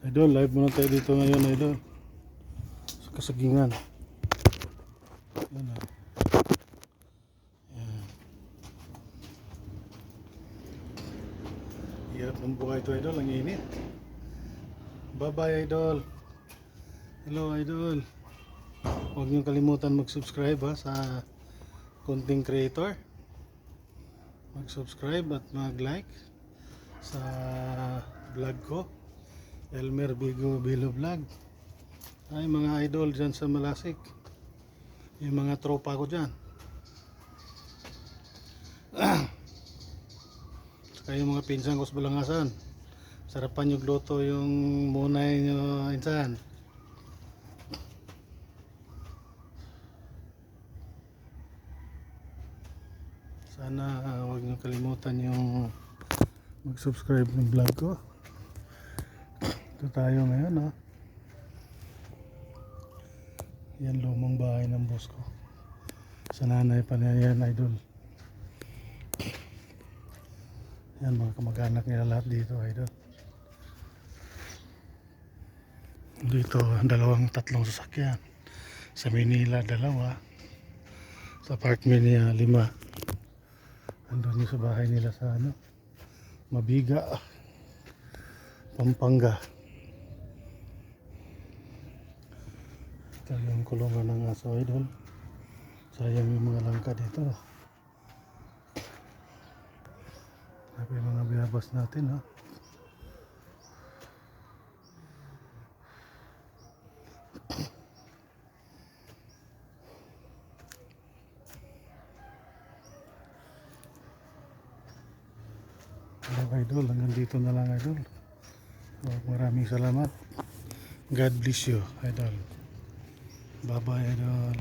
Idol, live muna tayo dito ngayon, idol. Sa Kasagingan. Yan na. Yan. Hirap ng buhay ito, idol. Ang init. Bye-bye, idol. Hello, idol. Huwag niyong kalimutan mag-subscribe sa content creator. Mag-subscribe at mag-like sa vlog ko. Elmer Bigo Bilo Vlog. Ay mga idol dyan sa Malasik, yung mga tropa ko dyan. Saka yung mga pinsan ko sa Balangasan. Sarapan yung luto yung munay nyo insan. Sana huwag nyo kalimutan yung mag-subscribe ng vlog ko. Ito tayo ngayon, yan lumang bahay ng boss ko. Sa nanay pa niya yan, idol. Yan mga kamag-anak nila lahat dito, idol. Dito tatlong sasakyan. Sa Manila 2. Sa apartment niya 5. Andun yung sa bahay nila sa Mabiga, Pampanga. Ito yung kulungan ng aso, idol. Sayang yung mga langka dito. Sabi yung mga biyabas natin, Hello, idol. Hanggang dito na lang, idol. Maraming salamat. God bless you, idol. Bye bye, idol.